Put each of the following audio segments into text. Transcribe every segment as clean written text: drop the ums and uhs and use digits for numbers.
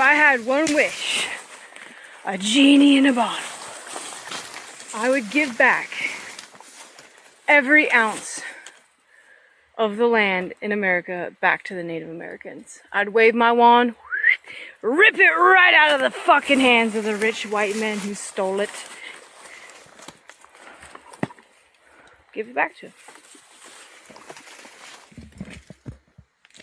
if I had one wish, a genie in a bottle, I would give back every ounce of the land in America back to the Native Americans. I'd wave my wand, rip it right out of the fucking hands of the rich white men who stole it. Give it back to them.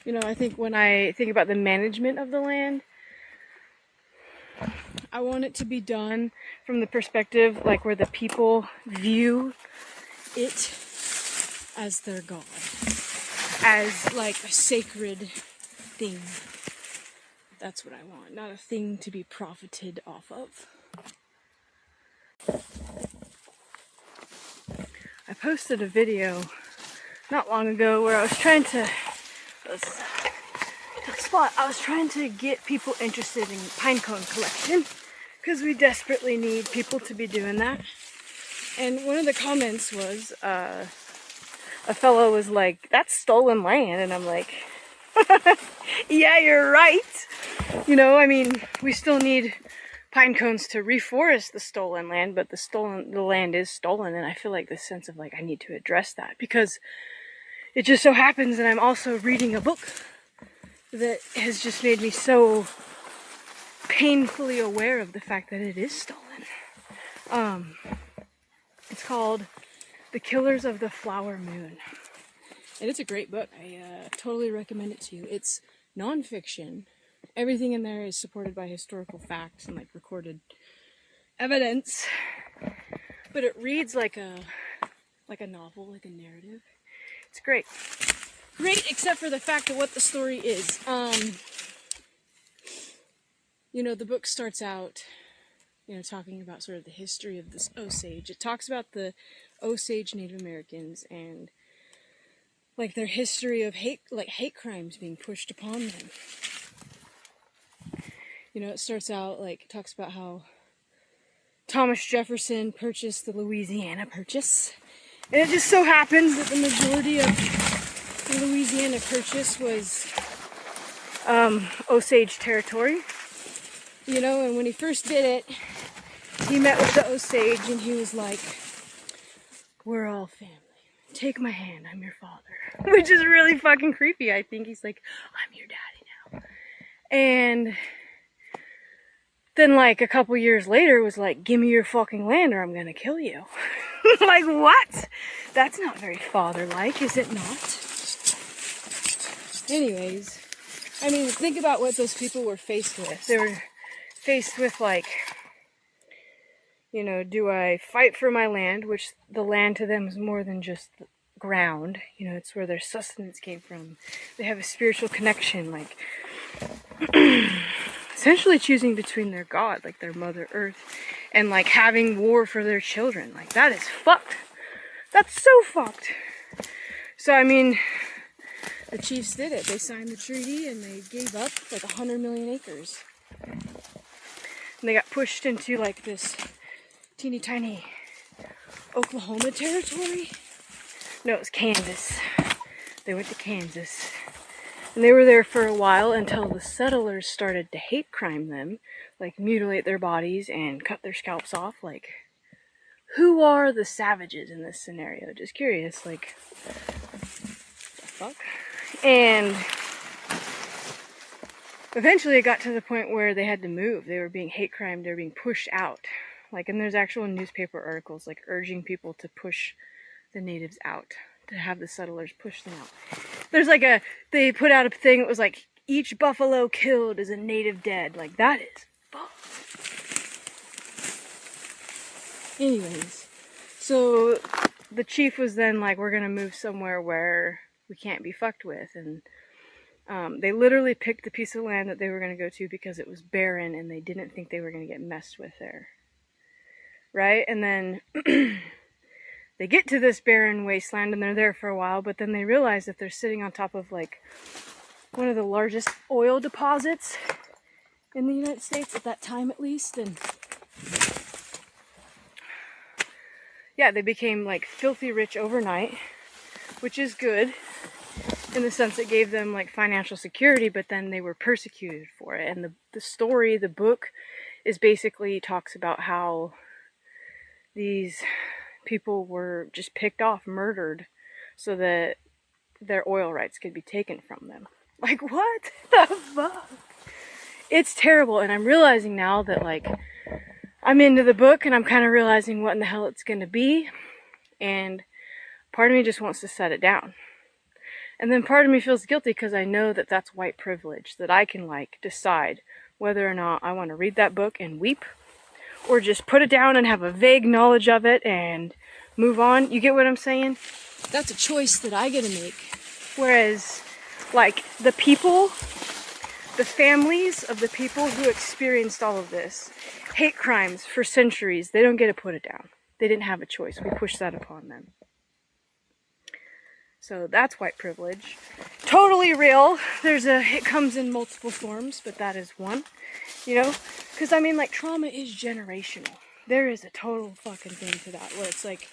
You know, I think when I think about the management of the land, I want it to be done from the perspective like where the people view it as their god, as like a sacred thing. That's what I want, not a thing to be profited off of. I posted a video not long ago where I was trying to get people interested in pinecone collection, because we desperately need people to be doing that. And one of the comments was, a fellow was like, "That's stolen land," and I'm like, yeah, you're right. You know, I mean, we still need pine cones to reforest the stolen land, but the land is stolen, and I feel like this sense of like I need to address that, because it just so happens that I'm also reading a book that has just made me so painfully aware of the fact that it is stolen. It's called The Killers of the Flower Moon, and it's a great book. I totally recommend it to you. It's nonfiction. Everything in there is supported by historical facts and like recorded evidence, but it reads like a novel, like a narrative. It's great. Great, except for the fact of what the story is. You know, the book starts out, you know, talking about sort of the history of this Osage. It talks about the Osage Native Americans and like their history of hate crimes being pushed upon them. You know, it starts out like, talks about how Thomas Jefferson purchased the Louisiana Purchase. And it just so happens that the majority of the Louisiana Purchase was Osage territory. You know, and when he first did it, he met with the Osage and he was like, "We're all family. Take my hand, I'm your father." Which is really fucking creepy. I think he's like, "I'm your daddy now." And then like a couple years later was like, "Give me your fucking land or I'm gonna kill you." Like, what? That's not very father-like, is it not? Anyways, I mean, think about what those people were faced with. They were faced with like, you know, do I fight for my land, which the land to them is more than just ground. You know, it's where their sustenance came from. They have a spiritual connection, like essentially choosing between their God, like their Mother Earth, and like having war for their children. Like, that is fucked. That's so fucked. So, I mean, the chiefs did it. They signed the treaty and they gave up like 100 million acres. And they got pushed into like this teeny tiny Oklahoma territory. No, it was Kansas. They went to Kansas. And they were there for a while until the settlers started to hate crime them, like mutilate their bodies and cut their scalps off. Like, who are the savages in this scenario? Just curious, like, the fuck? And eventually it got to the point where they had to move. They were being hate crimed, they were being pushed out. Like, and there's actual newspaper articles, like, urging people to push the natives out, to have the settlers push them out. There's like they put out a thing that was like, each buffalo killed is a native dead. Like, that is fucked. Anyways, so the chief was then like, we're gonna move somewhere where we can't be fucked with. And they literally picked the piece of land that they were gonna go to because it was barren and they didn't think they were gonna get messed with there. Right? And then they get to this barren wasteland and they're there for a while, but then they realize that they're sitting on top of like one of the largest oil deposits in the United States at that time, at least. And yeah, they became like filthy rich overnight, which is good. in the sense it gave them like financial security, but then they were persecuted for it. And the story, the book, is basically talks about how these people were just picked off, murdered, so that their oil rights could be taken from them. Like, what the fuck? It's terrible, and I'm realizing now that, like, I'm into the book, and I'm kind of realizing what in the hell it's gonna be, and part of me just wants to set it down. And then part of me feels guilty because I know that that's white privilege, that I can, like, decide whether or not I want to read that book and weep, or just put it down and have a vague knowledge of it and move on. You get what I'm saying? That's a choice that I get to make. Whereas, like, the people, the families of the people who experienced all of this, hate crimes for centuries, they don't get to put it down. They didn't have a choice. We pushed that upon them. So that's white privilege. Totally real. It comes in multiple forms, but that is one. You know? Because, I mean, like, trauma is generational. There is a total fucking thing to that, where it's like,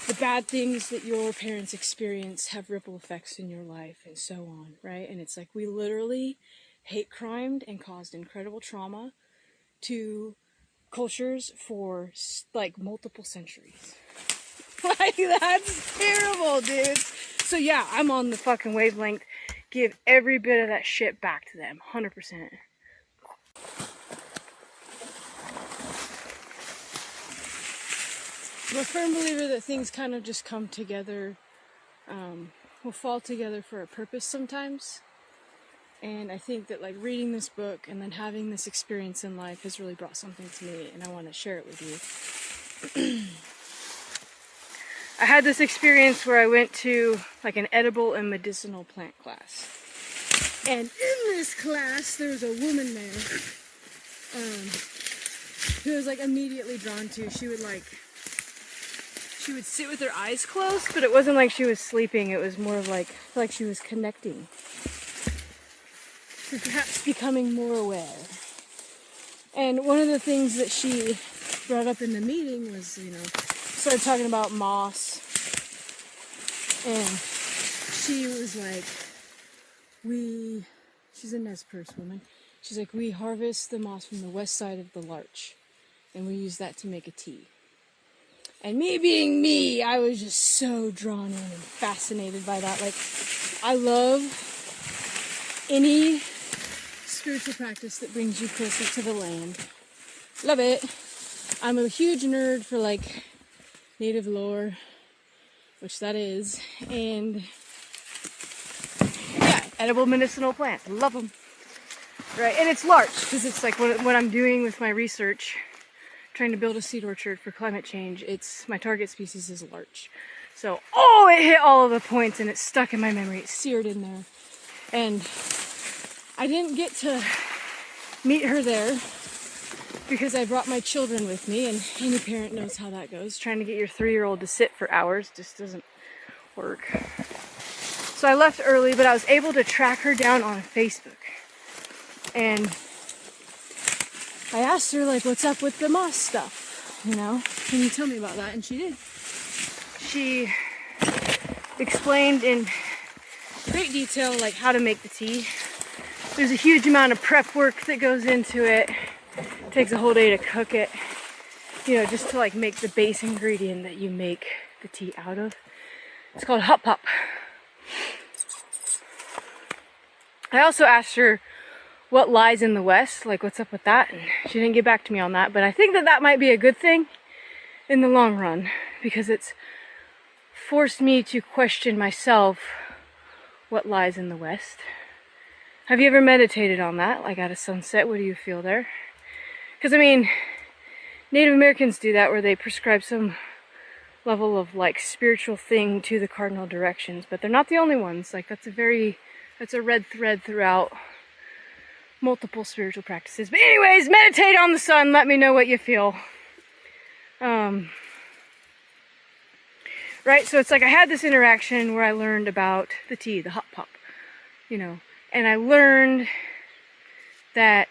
the bad things that your parents experience have ripple effects in your life, and so on, right? And it's like, we literally hate crimed and caused incredible trauma to cultures for, like, multiple centuries. Like, that's terrible, dude. So yeah, I'm on the fucking wavelength. Give every bit of that shit back to them. 100%. I'm a firm believer that things kind of just come together, will fall together for a purpose sometimes. And I think that, like, reading this book and then having this experience in life has really brought something to me, and I want to share it with you. I had this experience where I went to, like, an edible and medicinal plant class. And in this class, there was a woman there who I was, like, immediately drawn to. She would sit with her eyes closed, but it wasn't like she was sleeping. It was more of like she was connecting. Or perhaps becoming more aware. And one of the things that she brought up in the meeting was, started talking about moss. And she was like, she's a Nez Perce woman. She's like, we harvest the moss from the west side of the larch, and we use that to make a tea. And me being me, I was just so drawn in and fascinated by that. Like, I love any spiritual practice that brings you closer to the land. Love it. I'm a huge nerd for, like, native lore, which that is, and yeah, edible medicinal plants. Love them. Right, and it's larch, because it's like what I'm doing with my research, trying to build a seed orchard for climate change. My target species is larch. So, it hit all of the points and it's stuck in my memory. It's seared in there. And I didn't get to meet her there because I brought my children with me, and any parent knows how that goes. Trying to get your 3-year-old to sit for hours just doesn't work. So I left early, but I was able to track her down on Facebook. And I asked her, like, what's up with the moss stuff, Can you tell me about that? And she did. She explained in great detail, like, how to make the tea. There's a huge amount of prep work that goes into it. It takes a whole day to cook it, just to, like, make the base ingredient that you make the tea out of. It's called hop pop. I also asked her what lies in the west, like, what's up with that, and she didn't get back to me on that, but I think that might be a good thing in the long run, because it's forced me to question myself what lies in the west. Have you ever meditated on that, like at a sunset? What do you feel there? Because, I mean, Native Americans do that, where they prescribe some level of, like, spiritual thing to the cardinal directions, but they're not the only ones. Like, that's a red thread throughout multiple spiritual practices. But anyways, meditate on the sun. Let me know what you feel. Right? So it's like I had this interaction where I learned about the tea, the hop pop, and I learned that,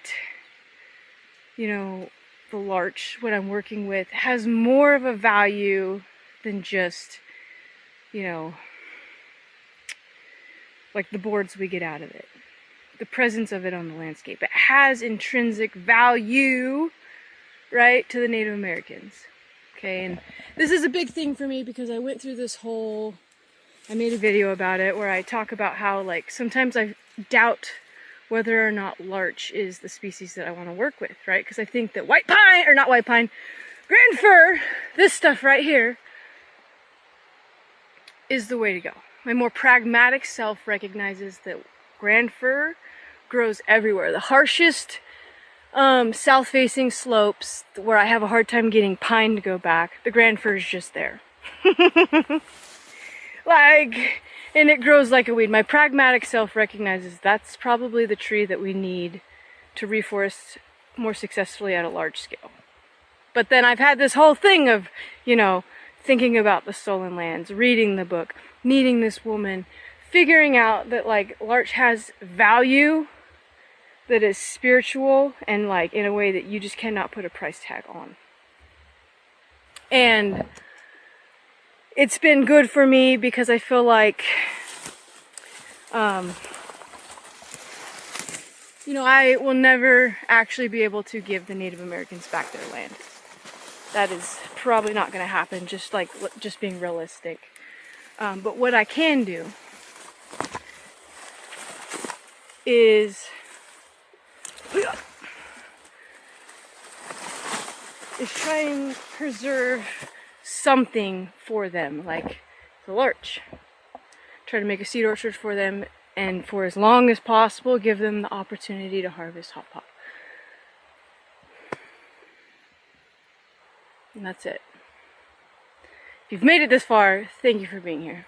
the larch, what I'm working with, has more of a value than just, like the boards we get out of it, the presence of it on the landscape. It has intrinsic value, right, to the Native Americans. Okay, and this is a big thing for me because I went through this whole, I made a video about it where I talk about how, like, sometimes I doubt whether or not larch is the species that I want to work with, right? Because I think that white pine, or not white pine, grand fir, this stuff right here, is the way to go. My more pragmatic self recognizes that grand fir grows everywhere. The harshest south-facing slopes where I have a hard time getting pine to go back, the grand fir is just there. Like, and it grows like a weed. My pragmatic self recognizes that's probably the tree that we need to reforest more successfully at a large scale. But then I've had this whole thing of, you know, thinking about the stolen lands, reading the book, meeting this woman, figuring out that, like, larch has value that is spiritual and, like, in a way that you just cannot put a price tag on. And it's been good for me because I feel like, you know, I will never actually be able to give the Native Americans back their land. That is probably not going to happen, just being realistic. But what I can do is try and preserve something for them, like the larch. Try to make a seed orchard for them, and for as long as possible, give them the opportunity to harvest hot pot. And that's it. If you've made it this far, thank you for being here.